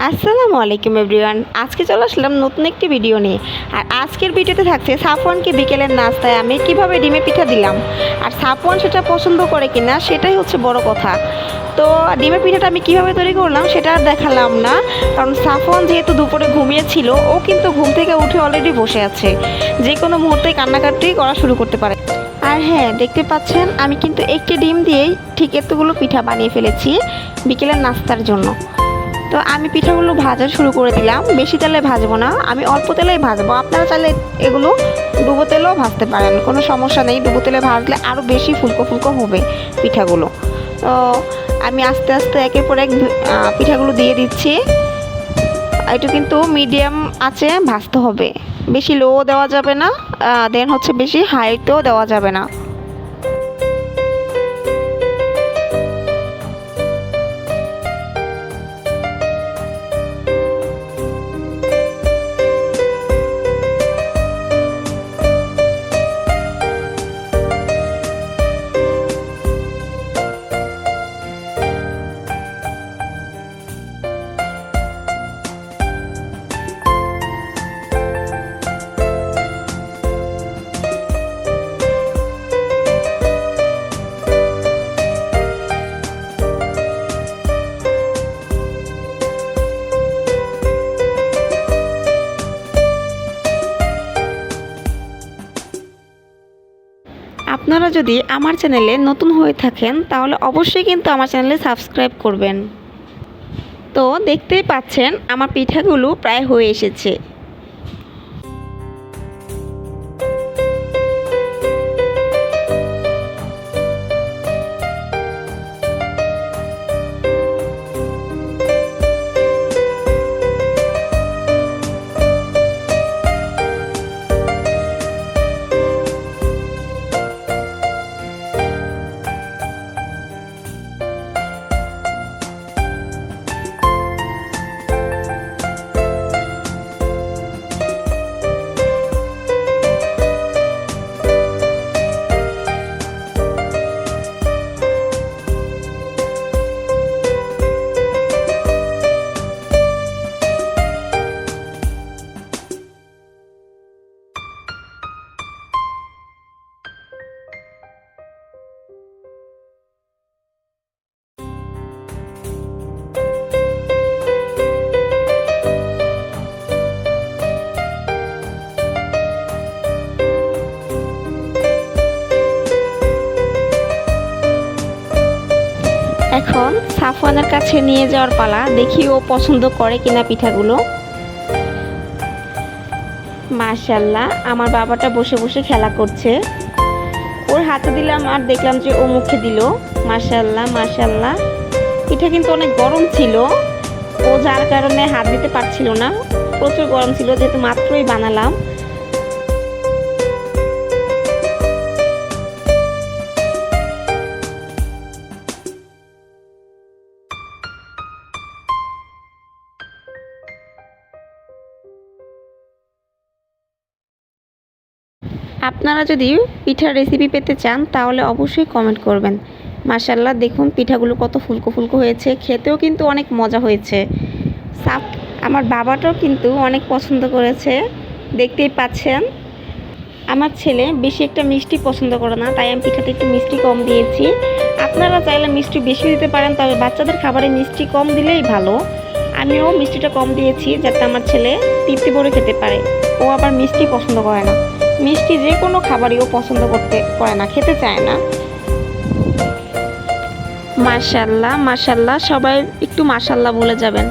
আসসালামু আলাইকুম এভরিওয়ান। আজকে চলে আসলাম নতুন একটি ভিডিও নিয়ে। আর আজকের ভিডিওতে থাকছে সাফওয়ানকে বিকেলের নাস্তায় আমি কিভাবে ডিমের পিঠা দিলাম, আর সাফওয়ান সেটা পছন্দ করে কিনা সেটাই হচ্ছে বড় কথা। তো ডিমের পিঠাটা আমি কিভাবে তৈরি করলাম সেটা আর দেখালাম না, কারণ সাফওয়ান যেহেতু দুপুরে ঘুমিয়েছিল, ও কিন্তু ঘুম থেকে উঠে অলরেডি বসে আছে, যে কোনো মুহূর্তে কান্নাকাটি করা শুরু করতে পারে। আর হ্যাঁ, দেখতে পাচ্ছেন আমি কিন্তু একটি ডিম দিয়েই ঠিক এতগুলো পিঠা বানিয়ে ফেলেছি বিকেলের নাস্তার জন্য। তো আমি পিঠাগুলো ভাজা শুরু করে দিলাম। বেশি তেলে ভাজবো না, আমি অল্প তেলেই ভাজবো। আপনারা চাইলে এগুলো ডুবো তেলেও ভাজতে পারেন, কোনো সমস্যা নেই। ডুবো তেলে ভাজলে আরও বেশি ফুলকো ফুলকো হবে পিঠাগুলো। তো আমি আস্তে আস্তে একের পর এক পিঠাগুলো দিয়ে দিচ্ছি। এটা কিন্তু মিডিয়াম আঁচে ভাজতে হবে, বেশি লো দেওয়া যাবে না, দেন হচ্ছে বেশি হাইতেও দেওয়া যাবে না। আপনারা যদি আমার চ্যানেলে নতুন হয়ে থাকেন তাহলে অবশ্যই কিন্তু আমার চ্যানেলে সাবস্ক্রাইব করবেন। তো দেখতেই পাচ্ছেন আমার পিঠাগুলো প্রায় হয়ে এসেছে। এখন সাফওয়ানের কাছে নিয়ে যাওয়ার পালা, দেখি ও পছন্দ করে কিনা পিঠাগুলো। মাশাআল্লাহ, আমার বাবাটা বসে বসে খেলা করছে। ওর হাতে দিলাম আর দেখলাম যে ও মুখে দিল। মাশাআল্লাহ মাশাআল্লাহ। পিঠা কিন্তু অনেক গরম ছিল, ও যার কারণে হাত দিতে পারছিল না। প্রচুর গরম ছিল, যেহেতু মাত্রই বানালাম। আপনারা যদি পিঠার রেসিপি পেতে চান তাহলে অবশ্যই কমেন্ট করবেন। মাশাআল্লাহ, দেখুন পিঠাগুলো কত ফুলকো ফুলকো হয়েছে, খেতেও কিন্তু অনেক মজা হয়েছে। আমার বাবাটাও কিন্তু অনেক পছন্দ করেছে, দেখতেই পাচ্ছেন। আমার ছেলে বেশি একটা মিষ্টি পছন্দ করে না, তাই আমি পিঠাতে একটু মিষ্টি কম দিয়েছি। আপনারা চাইলে মিষ্টি বেশি দিতে পারেন, তবে বাচ্চাদের খাবারে মিষ্টি কম দিলেই ভালো। আমিও মিষ্টিটা কম দিয়েছি যাতে আমার ছেলে তৃপ্তি ভরে খেতে পারে। ও আবার মিষ্টি পছন্দ করে না, মিষ্টি যে কোনো খাবারই ও পছন্দ করে না, খেতে চায় না। মাশাআল্লাহ মাশাআল্লাহ, সবাই একটু মাশাআল্লাহ বলে যাবেন।